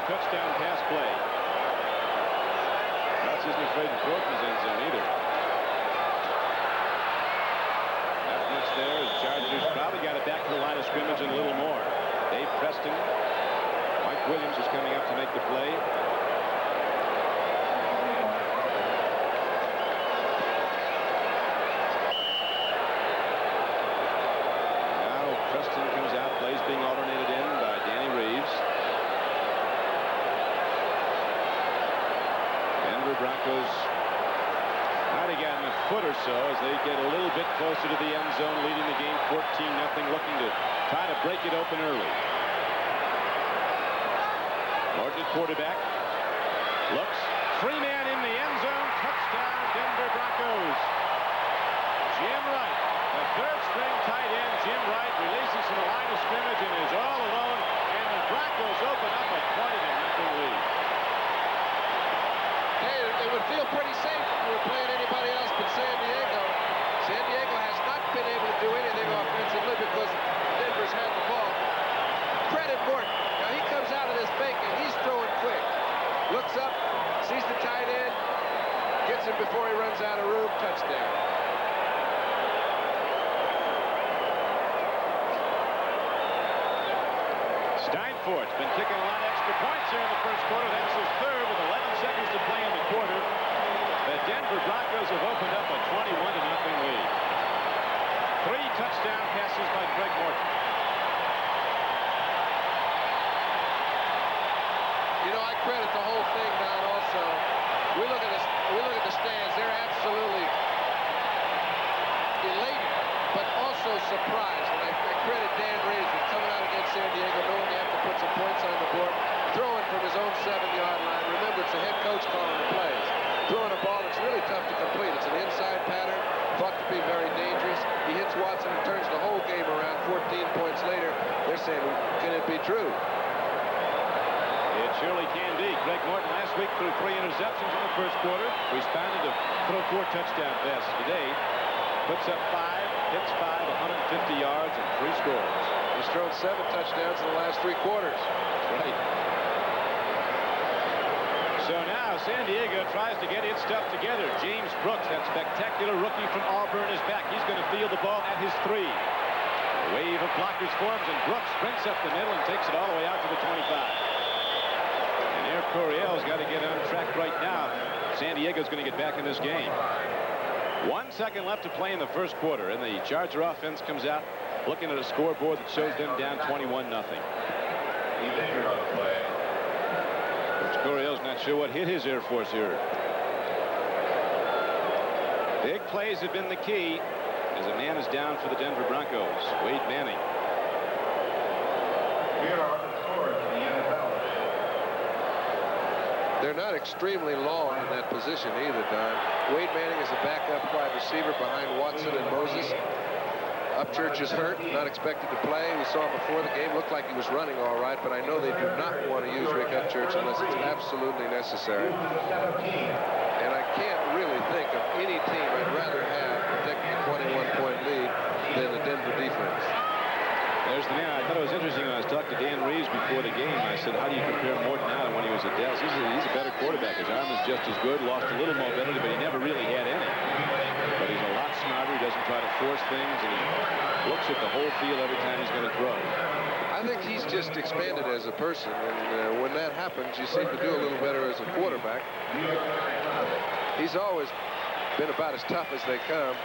touchdown pass play. Russ isn't afraid to throw it in his end zone either. Not much there. The Chargers probably got it back to the line of scrimmage and a little more. Dave Preston. Mike Williams is coming up to make the play. Preston comes out, plays being alternated in by Danny Reeves. Denver Broncos might have gotten a foot or so as they get a little bit closer to the end zone, leading the game 14-0, looking to try to break it open early. Morton at quarterback. Looks. Free man in the end zone. Touchdown, Denver Broncos. Jim Wright. The third-string tight end, Jim Wright, releases from the line of scrimmage and is all alone, and the Broncos open up a 20-0 lead. Hey, it would feel pretty safe if we were playing anybody else but San Diego. San Diego has not been able to do anything offensively because Denver's had the ball. Credit Morton. Now he comes out of this fake and he's throwing quick. Looks up, sees the tight end, gets him before he runs out of room, touchdown. Steinfort's been kicking a lot of extra points here in the first quarter. That's his third with 11 seconds to play in the quarter. The Denver Broncos have opened up a 21-0 lead. 3 touchdown passes by Greg Morton. You know, I credit the whole thing, Don, also. We look at the stands. They're absolutely elated, but also surprised. And I credit Dan Reeves for coming out against San Diego, knowing they have to put some points on the board, throwing from his own 7-yard line. Remember, it's the head coach calling the plays. Throwing a ball that's really tough to complete. It's an inside pattern, thought to be very dangerous. He hits Watson and turns the whole game around. 14 points later, they're saying, can it be true? It surely can be. Greg Morton last week threw 3 interceptions in the first quarter. Responded to throw 4 touchdown passes today. Puts up 5, hits 5, 150 yards, and 3 scores. He's thrown 7 touchdowns in the last 3 quarters. Right. So now San Diego tries to get its stuff together. James Brooks, that spectacular rookie from Auburn, is back. He's going to field the ball at his 3. A wave of blockers forms, and Brooks sprints up the middle and takes it all the way out to the 25. And Air Coryell's got to get on track right now. San Diego's going to get back in this game. 1 second left to play in the first quarter, and the Charger offense comes out looking at a scoreboard that shows them down 21-0. Coach Coryell's not sure what hit his Air Force here. Big plays have been the key as a man is down for the Denver Broncos. Wade Manning. Here are the scores in the NFL. They're not extremely long in that position either, Don. Wade Manning is a backup wide receiver behind Watson and Moses. Upchurch is hurt, not expected to play. We saw him before the game. Looked like he was running all right, but I know they do not want to use Rick Upchurch unless it's absolutely necessary. And I can't really think of any team I'd rather have protecting a 21-point lead than the Denver defense. There's the man. I thought it was interesting when I was talking to Dan Reeves before the game. I said, how do you compare Morton now to when he was at Dallas? He's a better quarterback. His arm is just as good, lost a little mobility, but he never really had any. But he's a lot smarter. He doesn't try to force things, and he looks at the whole field every time he's going to throw. I think he's just expanded as a person, and when that happens, you seem to do a little better as a quarterback. He's always been about as tough as they come.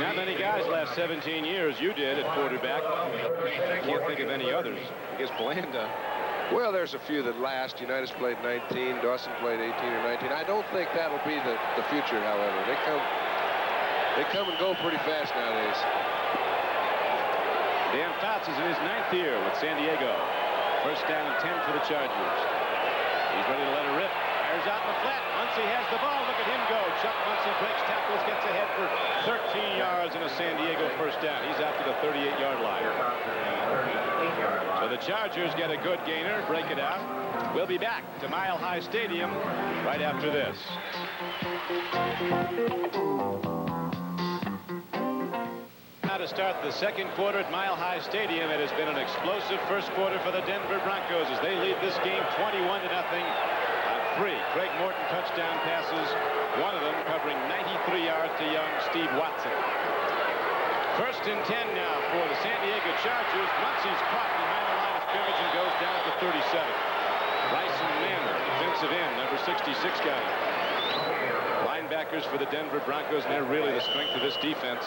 Not many guys last 17 years. You did at quarterback. I can't think of any others. I guess Blanda. Well, there's a few that last. Unitas played 19. Dawson played 18 or 19. I don't think that'll be the future, however. They come and go pretty fast nowadays. Dan Fouts is in his 9th year with San Diego. First down and 10 for the Chargers. He's ready to let it rip. Fires out in the flat. Muncy has the ball. Look at him go. Chuck Muncy breaks tackles, gets ahead for 13 yards and a San Diego first down. He's out to the 38-yard line. So the Chargers get a good gainer, break it out. We'll be back to Mile High Stadium right after this. to start the second quarter at Mile High Stadium. It has been an explosive first quarter for the Denver Broncos as they lead this game 21-0 on 3 Craig Morton touchdown passes, one of them covering 93 yards to young Steve Watson. First and 10 now for the San Diego Chargers. Muncie's caught behind the line of scrimmage and goes down at the 37. Bryson Manor, defensive end, number 66, got him. Linebackers for the Denver Broncos, and they're really the strength of this defense.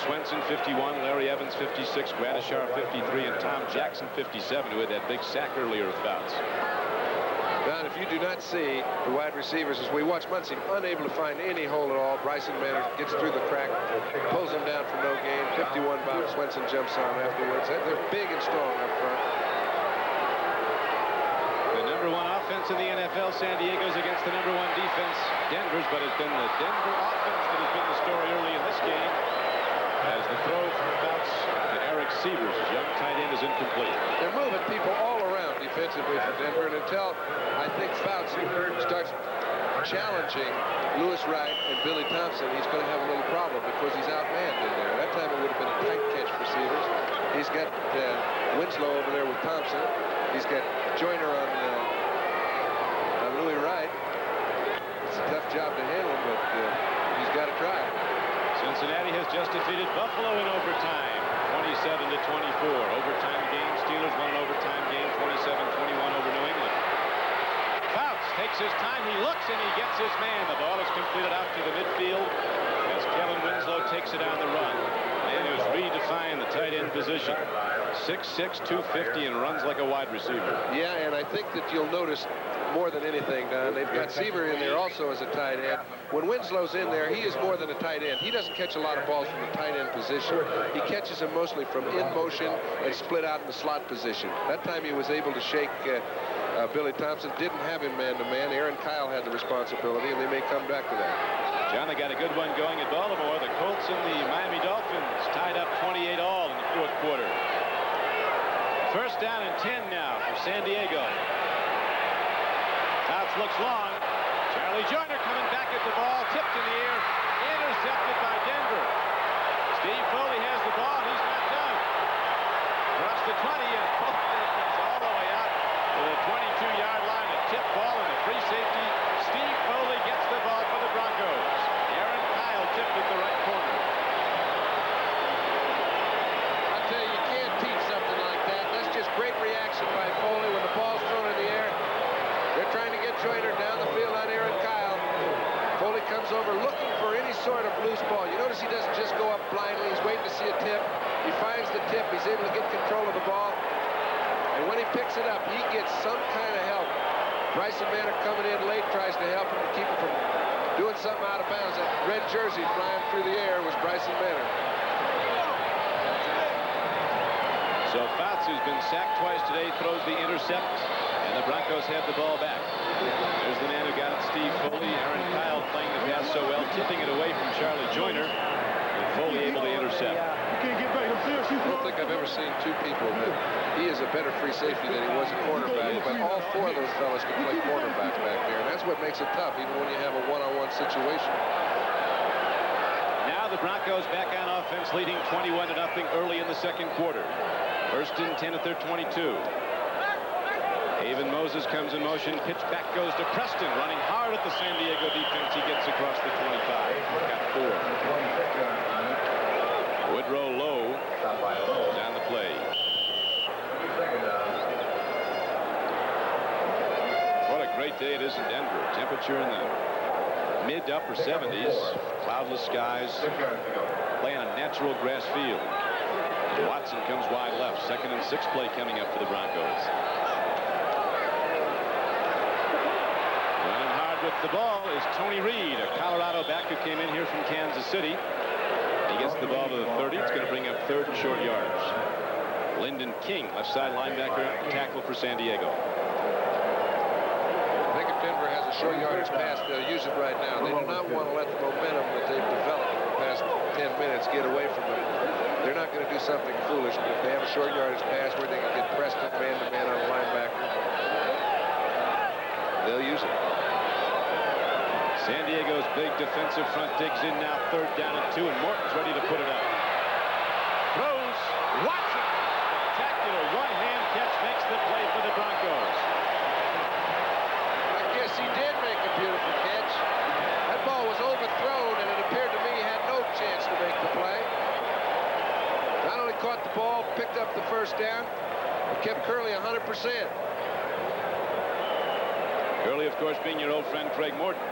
Swenson 51, Larry Evans 56, Gradishar 53, and Tom Jackson 57, who had that big sack earlier with Fouts. Don, if you do not see the wide receivers, as we watch Muncie unable to find any hole at all, Bryson Manor gets through the crack, pulls him down for no gain. 51 bounce, Swenson jumps on afterwards. They're big and strong up front. The number 1 offense in the NFL, San Diego's against the number 1 defense, Denver's, but it's been the Denver offense that has been the story early in this game. As the throw from Fouts to Eric Sievers, his young tight end, is incomplete. They're moving people all around defensively for Denver, and until I think Fouts starts challenging Lewis Wright and Billy Thompson, he's going to have a little problem because he's outmanned in there. That time it would have been a tight catch for Sievers. He's got Winslow over there with Thompson. He's got Joyner on Louis Wright. It's a tough job to handle, but he's got to try. Cincinnati has just defeated Buffalo in overtime, 27-24. Overtime game. Steelers won an overtime game, 27-21 over New England. Fouts takes his time. He looks and he gets his man. The ball is completed out to the midfield as Kellen Winslow takes it on the run. Man who's redefined the tight end position. 6'6", 250, and runs like a wide receiver. Yeah, and I think that you'll notice more than anything, Don, they've got Seaver in there also as a tight end. When Winslow's in there, he is more than a tight end. He doesn't catch a lot of balls from the tight end position. He catches them mostly from in motion and split out in the slot position. That time he was able to shake Billy Thompson. Didn't have him man-to-man. Aaron Kyle had the responsibility, and they may come back to that. John, they got a good one going at Baltimore. The Colts and the Miami Dolphins tied up 28 all in the fourth quarter. First down and 10 now for San Diego. Fouts looks long. Charlie Joyner coming back at the ball, tipped in the air, intercepted by Denver. Steve Foley has the ball. He's not done. Across the 20 and comes all the way out to the 22-yard line. A tip ball and a free safety. Steve Foley gets the ball for the Broncos. Aaron Kyle tipped at the right corner. I tell you, you can't teach something like that. That's just great reaction by Foley when the ball's thrown in the air. They're trying to get Joyner down the field on Aaron Kyle. Foley comes over looking for any sort of loose ball. You notice he doesn't just go up blindly. He's waiting to see a tip. He finds the tip. He's able to get control of the ball. And when he picks it up, he gets some kind of help. Bryson Manor coming in late tries to help him to keep him from doing something out of bounds. That red jersey flying through the air was Bryson Manor. So Fouts, who's been sacked twice today, throws the intercept, and the Broncos have the ball back. There's the man who got it, Steve Foley. Aaron Kyle playing the pass so well, tipping it away from Charlie Joyner, and Foley able to intercept. I don't think I've ever seen two people that he is a better free safety than he was a cornerback, but all four of those fellas can play cornerback back there, and that's what makes it tough, even when you have a one-on-one situation. Now the Broncos back on offense, leading 21-0 early in the second quarter. First and 10 at their 22. Haven Moses comes in motion. Pitch back goes to Preston, running hard at the San Diego defense. He gets across the 25. Got 4. Woodrow Lowe down the play. What a great day it is in Denver. Temperature in the mid to upper 70s. Cloudless skies. Playing a natural grass field. Watson comes wide left. 2nd and 6 play coming up for the Broncos. Running hard with the ball is Tony Reed, a Colorado back who came in here from Kansas City. He gets the ball to the 30. It's going to bring up 3rd and short yards. Lyndon King, left side linebacker, tackle for San Diego. I think if Denver has a short yardage pass, they'll use it right now. They do not want to let the momentum that they've developed in the past 10 minutes get away from them. They're not going to do something foolish, but if they have a short yardage pass where they can get Preston man-to-man on a linebacker, they'll use it. San Diego's big defensive front digs in now, 3rd down and 2, and Morton's ready to put it up. thrown, and it appeared to me he had no chance to make the play. Not only caught the ball, picked up the first down, but kept Curley 100%. Curley, of course, being your old friend Craig Morton.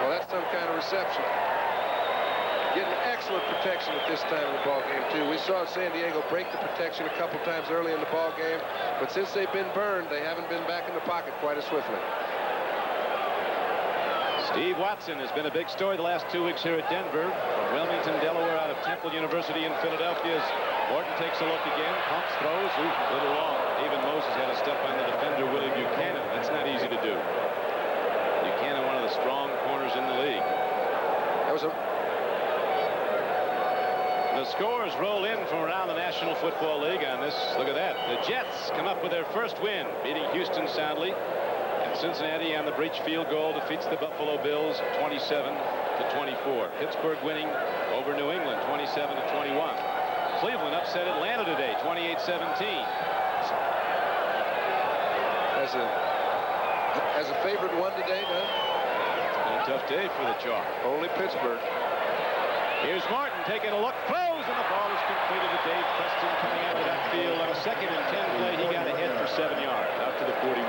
Well, that's some kind of reception. Getting excellent protection at this time of the ball game, too. We saw San Diego break the protection a couple times early in the ball game, but since they've been burned, they haven't been back in the pocket quite as swiftly. Steve Watson has been a big story the last 2 weeks here at Denver. From Wilmington, Delaware, out of Temple University in Philadelphia. Morton takes a look again, pumps, throws, a little long. Even Moses had a step on the defender, Willie Buchanan. That's not easy to do. Buchanan, one of the strong corners in the league. That was a... The scores roll in from around the National Football League on this. Look at that. The Jets come up with their first win, beating Houston soundly. And Cincinnati on the breach field goal defeats the Buffalo Bills 27-24. Pittsburgh winning over New England 27-21. Cleveland upset Atlanta today 28-17. As a favorite one today, no? It's been a tough day for the Chalk. Only Pittsburgh. Here's Martin taking a look, throws, and the ball is completed to Dave Preston coming out of that field. On a 2nd and 10 play, he got ahead for 7 yards out to the 41.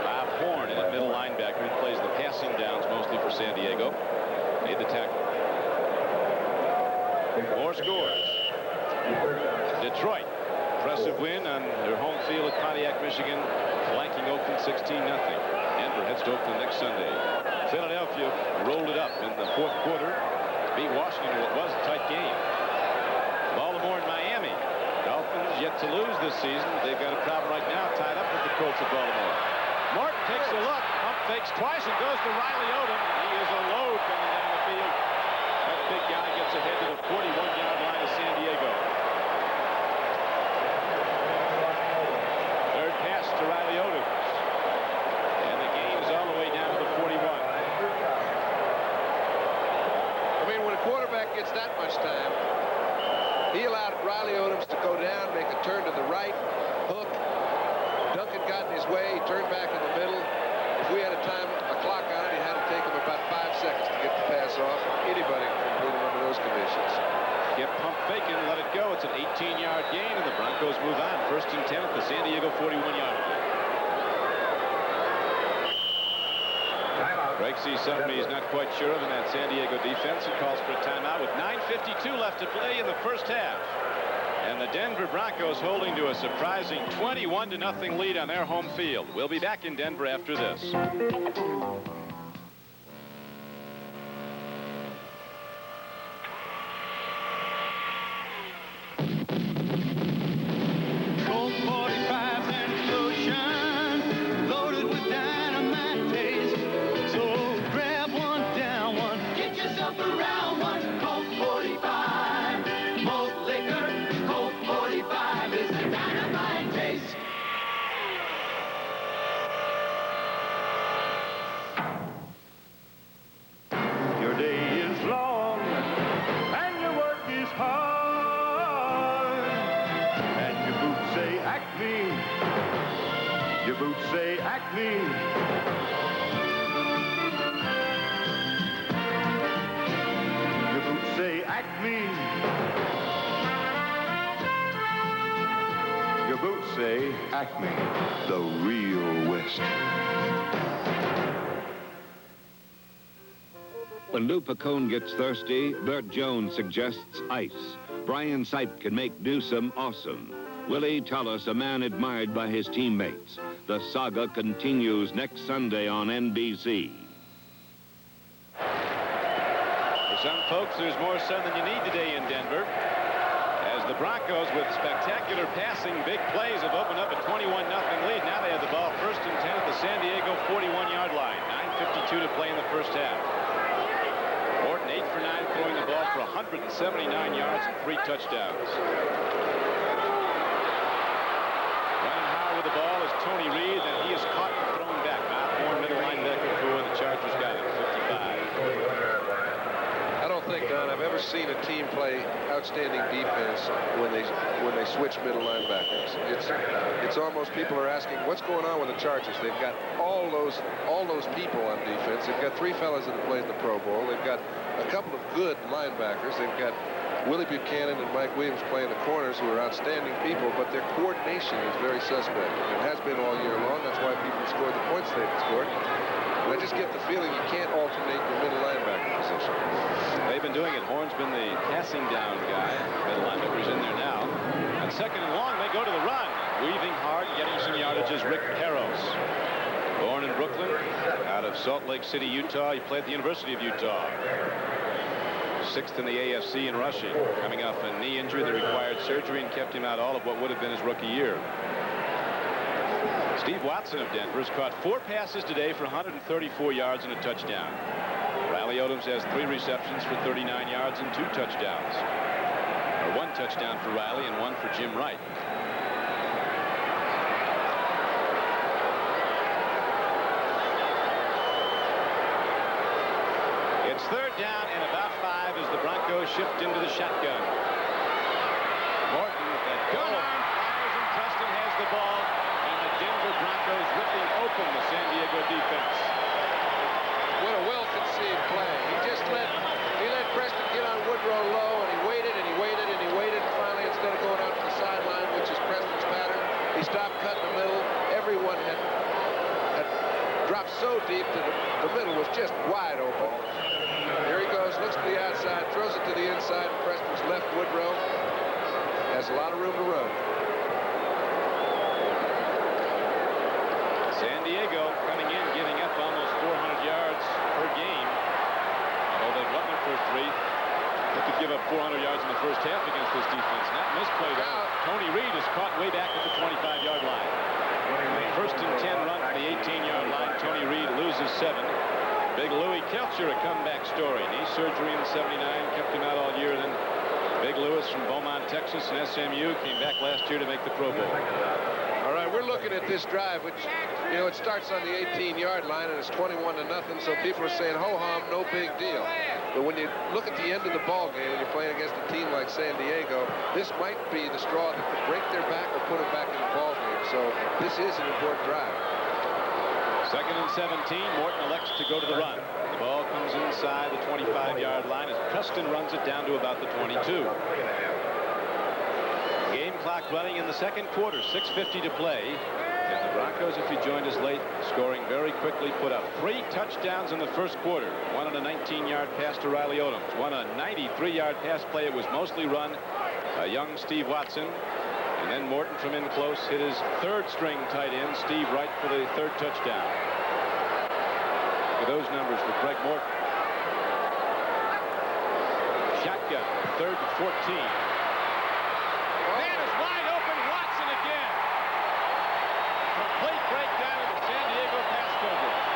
Bob Horn in at middle linebacker. He plays the passing downs mostly for San Diego. Made the tackle. More scores. Detroit, impressive win on their home field at Pontiac, Michigan, flanking Oakland 16-0. Denver heads to Oakland next Sunday. Philadelphia rolled it up in the 4th quarter. Beat Washington. It was a tight game. Baltimore and Miami. Dolphins yet to lose this season. They've got a problem right now tied up with the Colts of Baltimore. Martin takes a look, pump fakes twice and goes to Riley Odom. He is a load coming down the field. That big guy gets ahead to the 41-yard line of San Diego. Third pass to Riley Odom. And the game's all the way down to the 41. I mean, when a quarterback gets that much time, he allowed Riley Odom to go down, make a turn to the right, hook. Duncan got in his way, he turned back in the middle. If we had a clock on it, he had to take him about 5 seconds to get the pass off. Anybody can complete him under those conditions. Get pump faking, let it go. It's an 18-yard gain, and the Broncos move on. 1st and 10 at the San Diego 41-yard line. Greg sees something he's not quite sure of in that San Diego defense and calls for a timeout with 9:52 left to play in the first half. And the Denver Broncos holding to a surprising 21-0 lead on their home field. We'll be back in Denver after this. Your boots say Acme. Your boots say Acme. Your boots say Acme, the real West. When Lou Picone gets thirsty, Bert Jones suggests ice. Brian Sipe can make Newsom awesome. Willie Tullis, a man admired by his teammates. The saga continues next Sunday on NBC. For some folks, there's more sun than you need today in Denver. As the Broncos, with spectacular passing, big plays, have opened up a 21-0 lead. Now they have the ball 1st and 10 at the San Diego 41-yard line. 9:52 to play in the first half. Morton 8 for 9, throwing the ball for 179 yards and 3 touchdowns. The ball is Tony Reed, and he is caught and thrown back. Bob Horn, middle linebacker for the Chargers, got it, 55. I don't think, Don, I've I've ever seen a team play outstanding defense when they switch middle linebackers. It's almost, people are asking, what's going on with the Chargers? They've got all those people on defense. They've got 3 fellas that have played in the Pro Bowl. They've got a couple of good linebackers. They've got Willie Buchanan and Mike Williams playing the corners, who are outstanding people, but their coordination is very suspect. It has been all year long. That's why people scored the points they've scored. And I just get the feeling you can't alternate your middle linebacker position. They've been doing it. Horn's been the passing down guy. Middle linebacker's in there now. On 2nd and long, they go to the run. Weaving hard, getting some yardage is Rick Peros. Born in Brooklyn, out of Salt Lake City, Utah. He played at the University of Utah. 6th in the AFC in rushing. Coming off a knee injury that required surgery and kept him out all of what would have been his rookie year. Steve Watson of Denver has caught 4 passes today for 134 yards and a touchdown. Riley Odoms has 3 receptions for 39 yards and 2 touchdowns. Or 1 touchdown for Riley and 1 for Jim Wright. It's 3rd down and about 5 as the Broncos shift into the shotgun. Morton with that gun arm fires, and Preston has the ball, and the Denver Broncos ripping open the San Diego defense. What a well-conceived play. He let Preston get on Woodrow low, and he waited and he waited and he waited, and finally, instead of going out to the sideline, which is Preston's pattern, he stopped cutting the middle. Everyone had dropped so deep that the middle was just wide open. Here he goes, looks to the outside, throws it to the inside, and Preston's left Woodrow has a lot of room to run. San Diego coming in, giving up almost 400 yards per game. Although they've won their first 3, they could give up 400 yards in the first half against this defense. Not misplayed out. Tony Reed is caught way back at the 25-yard line. First and 10 run from the 18-yard line. Tony Reed loses 7. Big Louis Kelcher, a comeback story. Knee surgery in '79, kept him out all year. Then Big Louis from Beaumont, Texas, and SMU came back last year to make the Pro Bowl. All right, we're looking at this drive, which, you know, it starts on the 18-yard line, and it's 21-0, so people are saying, ho-hum, no big deal. But when you look at the end of the ball game, when you're playing against a team like San Diego, this might be the straw that could break their back or put them back in the ball game. So this is an important drive. 2nd and 17. Morton elects to go to the run. The ball comes inside the 25-yard line as Preston runs it down to about the 22. Game clock running in the 2nd quarter. 6:50 to play. And the Broncos, if you joined us late, scoring very quickly, put up 3 touchdowns in the 1st quarter. One on a 19-yard pass to Riley Odoms. One on a 93-yard pass play. It was mostly run. Young Steve Watson. And then Morton from in close hit his 3rd-string tight end, Steve Wright, for the 3rd touchdown. Look at those numbers for Craig Morton. Shotgun, 3rd and 14. Man is wide open. Watson again. Complete breakdown of the San Diego pass coverage.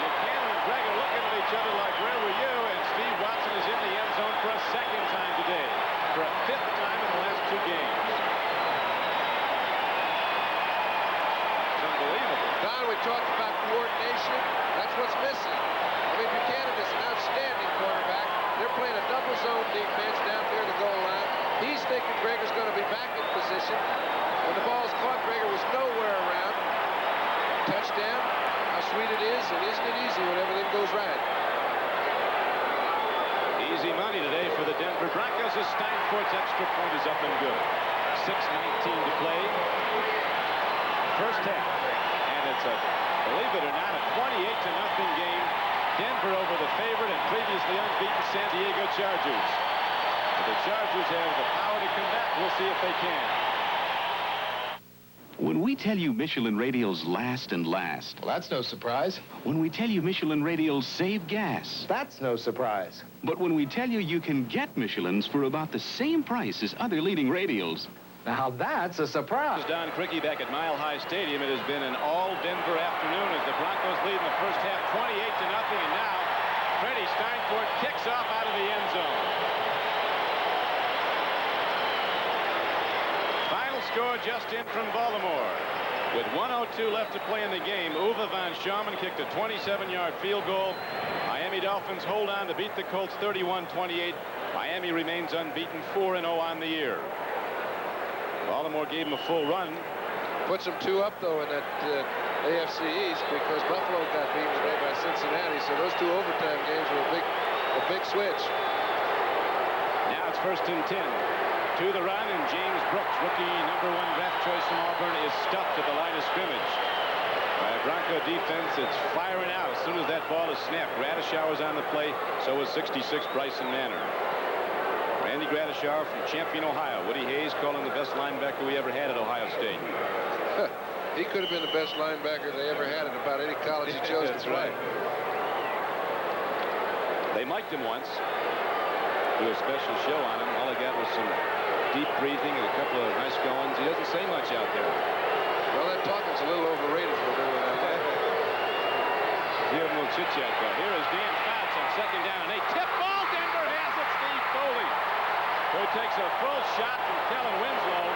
Buchanan and Greg are looking at each other like, where were you? And Steve Watson is in the end zone for a 2nd time today. For a 5th time in the last 2 games. It's unbelievable. Don, we talked about coordination. That's what's missing. I mean, Buchanan is an outstanding quarterback. They're playing a double zone defense down near the goal line. He's thinking Gregor's going to be back in position. When the ball's caught, Gregor was nowhere around. Touchdown. How sweet it is, and isn't it easy when everything goes right? Easy money today for the Denver Broncos as Steinforth's extra point is up and good. 6:19 to play. First half. And it's a, believe it or not, a 28-0 game. Denver over the favorite and previously unbeaten San Diego Chargers. If the Chargers have the power to come back, we'll see if they can. When we tell you Michelin radials last and last. Well, that's no surprise. When we tell you Michelin radials save gas. That's no surprise. But when we tell you you can get Michelins for about the same price as other leading radials. Now that's a surprise. Don Criqui back at Mile High Stadium. It has been an all-Denver afternoon as the Broncos lead in the first half 28-0, and now Freddie Steinforth kicks off out of the end zone. Final score just in from Baltimore. With 1:02 left to play in the game, Uwe von Schaumburg kicked a 27-yard field goal Miami Dolphins hold on to beat the Colts 31-28. Miami remains unbeaten, 4-0 on the year. Baltimore gave him a full run. Puts them 2 up, though, in that AFC East because Buffalo got beaten today by Cincinnati. So those 2 overtime games were a big switch. Now it's 1st and 10. To the run, and James Brooks, rookie #1 draft choice from Auburn, is stuffed at the line of scrimmage. By a Bronco defense, it's firing out as soon as that ball is snapped. Gradishar was on the play, so was 66 Bryson Manor. Randy Gradishar from Champion, Ohio. Woody Hayes called him the best linebacker we ever had at Ohio State. He could have been the best linebacker they ever had at about any college he chose to play. Right. They mic'd him once. Do a special show on him. All he got was some deep breathing and a couple of nice goings. He doesn't say much out there. Well, that talking's a little overrated for him. Give him a little chit-chat, though. Here is Dan Fouts on 2nd down and 8. Tip ball. Denver has it. Steve Foley, who takes a full shot from Kellen Winslow.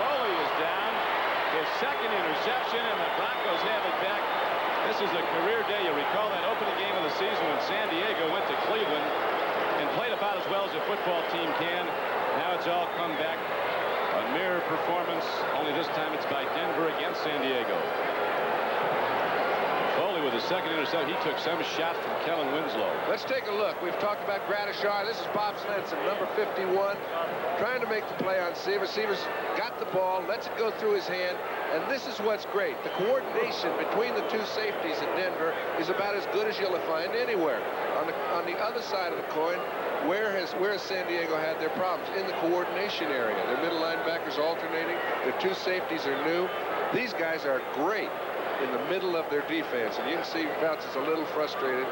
Foley is down. His 2nd interception, and the Broncos have it back. This is a career day. You recall that opening game of the season when San Diego went to Cleveland and played about as well as a football team can. Now it's all come back. A mirror performance, only this time it's by Denver against San Diego. Foley with his 2nd interception. He took some shot from Kellen Winslow. Let's take a look. We've talked about Gradishar. This is Bob Svensson, number 51, trying to make the play on Seaver. Seaver's got the ball, lets it go through his hand, and this is what's great. The coordination between the 2 safeties at Denver is about as good as you'll find anywhere. On the other side of the coin, where has San Diego had their problems? In the coordination area. Their middle linebackers alternating. Their 2 safeties are new. These guys are great in the middle of their defense, and you can see Fouts is a little frustrated.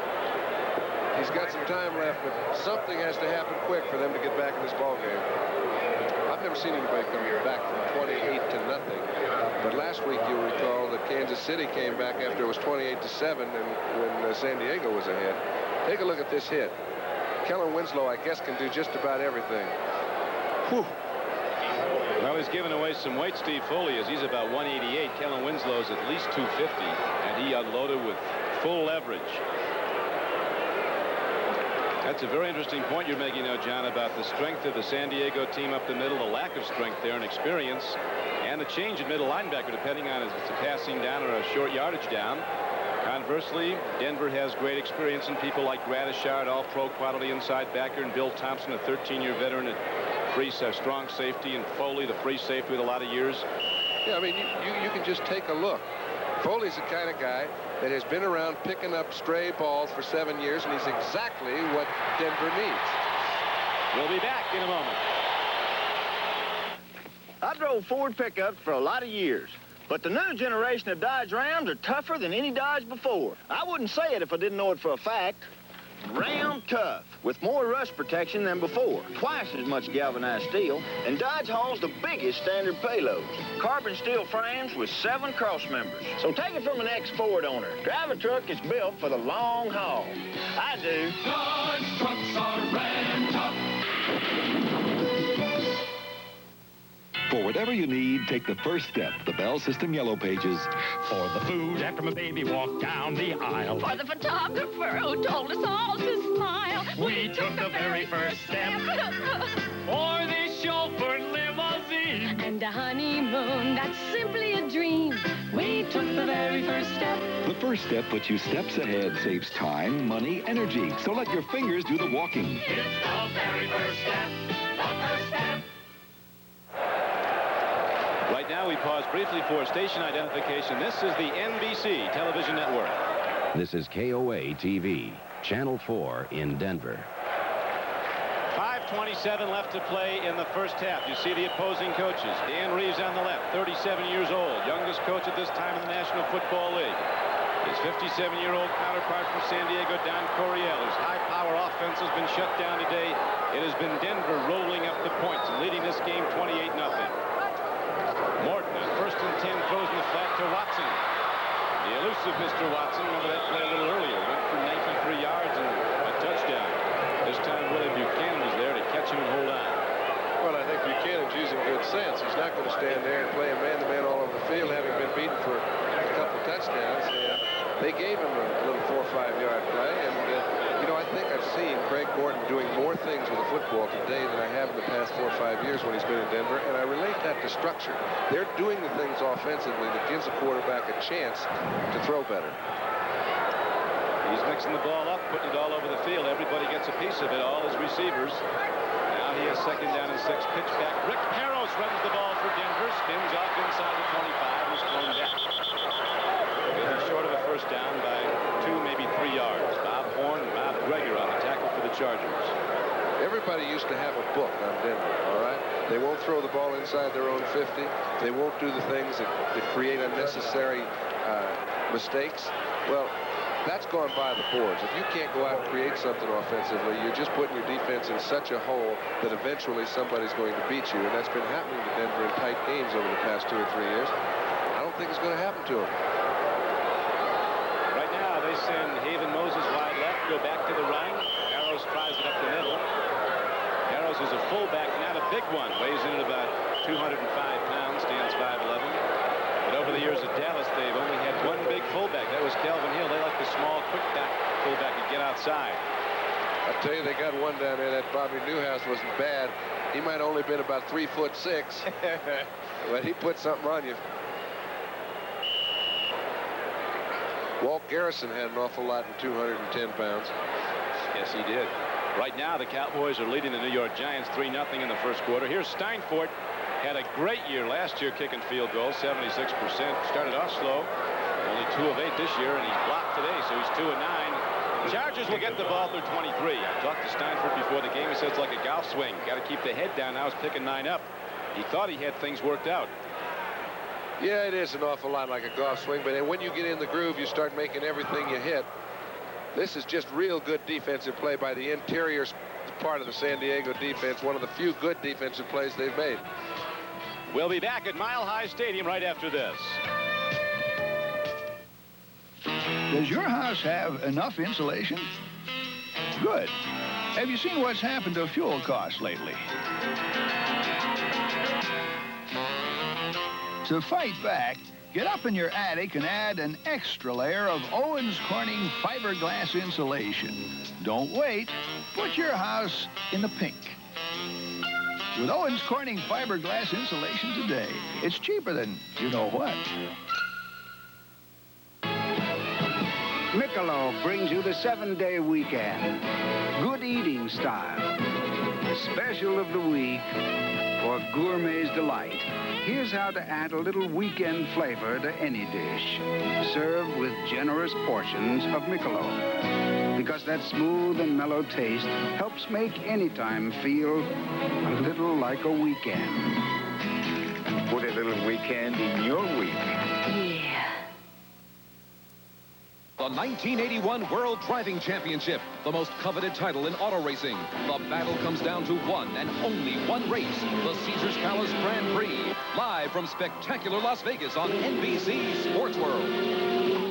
He's got some time left, but something has to happen quick for them to get back in this ball game. I've never seen anybody come back from 28-0. But last week, you'll recall that Kansas City came back after it was 28-7, and when San Diego was ahead. Take a look at this hit. Kellen Winslow, I guess, can do just about everything. Whew. Well, he's given away some weight, Steve Foley, as he's about 188. Kellen Winslow's at least 250, and he unloaded with full leverage. That's a very interesting point you're making now, John, about the strength of the San Diego team up the middle, the lack of strength there and experience, and the change in middle linebacker, depending on if it's a passing down or a short yardage down. Conversely, Denver has great experience in people like Gradishar, all-pro quality inside backer, and Bill Thompson, a 13-year veteran at strong safety, and Foley, the free safety with a lot of years. Yeah, I mean, you can just take a look. Foley's the kind of guy that has been around picking up stray balls for 7 years, and he's exactly what Denver needs. We'll be back in a moment. I drove Ford pickups for a lot of years, but the new generation of Dodge Rams are tougher than any Dodge before. I wouldn't say it if I didn't know it for a fact. Ram tough, with more rust protection than before, twice as much galvanized steel, and Dodge hauls the biggest standard payloads. Carbon steel frames with 7 cross members. So take it from an ex-Ford owner. Drive a truck that's built for the long haul. I do. Dodge trucks are Ram tough. For whatever you need, take the first step, the Bell System Yellow Pages. For the food after my baby walked down the aisle. For the photographer who told us all to smile. We took the very first step. For this chauffeur limousine. And a honeymoon that's simply a dream. We took the very first step. The first step puts you steps ahead, saves time, money, energy. So let your fingers do the walking. It's the very first step. The first step. Right now, we pause briefly for station identification. This is the NBC television network. This is KOA TV, Channel 4 in Denver. 5:27 left to play in the first half. You see the opposing coaches. Dan Reeves on the left, 37 years old, youngest coach at this time in the National Football League. His 57-year-old counterpart from San Diego, Don Coryell, whose high-power offense has been shut down today. It has been Denver rolling up the points and leading this game 28-0. Morton on 1st and 10 throws in the flat to Watson. The elusive Mr. Watson, remember that play a little earlier, went for 93 yards and a touchdown. This time Willie Buchanan was there to catch him and hold on. Well, I think Buchanan's using good sense. He's not going to stand there and play a man-to-man all over the field, having been beaten for a couple touchdowns. And they gave him a little 4 or 5 Gordon doing more things with the football today than I have in the past 4 or 5 years when he's been in Denver, and I relate that to structure. They're doing the things offensively that gives a quarterback a chance to throw better. He's mixing the ball up, putting it all over the field. Everybody gets a piece of it, all his receivers. Now he has 2nd down and 6. Pitch back. Rick Peros runs the ball for Denver. Spins off inside the 25. He's thrown back. Getting short of a 1st down by 2, maybe 3 yards. Bob Horn and Bob Greger on the tackle for the Chargers. Everybody used to have a book on Denver, all right? They won't throw the ball inside their own 50. They won't do the things that create unnecessary mistakes. Well, that's gone by the boards. If you can't go out and create something offensively, you're just putting your defense in such a hole that eventually somebody's going to beat you. And that's been happening to Denver in tight games over the past 2 or 3 years. I don't think it's going to happen to them. Right now, they send Haven Moses wide left, go back to the right. Arrows tries it up the middle. Arrows is a fullback, not a big one. Weighs in at about 205 pounds, stands 5'11". But over the years at Dallas, they've only had one big fullback. That was Calvin Hill. They like the small, quick back fullback to get outside. I tell you, they got one down there. That Bobby Newhouse wasn't bad. He might only been about 3'6", but he put something on you. Walt Garrison had an awful lot in 210 pounds. Yes, he did. Right now, the Cowboys are leading the New York Giants 3-0 in the 1st quarter. Here's Steinfort. Had a great year last year kicking field goals, 76%. Started off slow. Only 2 of 8 this year, and he's blocked today, so he's 2 of 9. Chargers will get the ball through 23. I talked to Steinfort before the game. He said it's like a golf swing. Got to keep the head down. Now he's picking 9 up. He thought he had things worked out. Yeah, it is an awful lot like a golf swing, but when you get in the groove, you start making everything you hit. This is just real good defensive play by the interior part of the San Diego defense. One of the few good defensive plays they've made. We'll be back at Mile High Stadium right after this. Does your house have enough insulation? Good. Have you seen what's happened to fuel costs lately? To fight back, get up in your attic and add an extra layer of Owens Corning fiberglass insulation. Don't wait. Put your house in the pink. With Owens Corning fiberglass insulation today, it's cheaper than you know what. Michelob brings you the 7-day weekend. Good eating style. The special of the week for gourmet's delight. Here's how to add a little weekend flavor to any dish. Serve with generous portions of Michelob. Because that smooth and mellow taste helps make any time feel a little like a weekend. Put a little weekend in your week. Yeah. The 1981 World Driving Championship, the most coveted title in auto racing. The battle comes down to one and only one race, the Caesars Palace Grand Prix. Live from spectacular Las Vegas on NBC Sports World.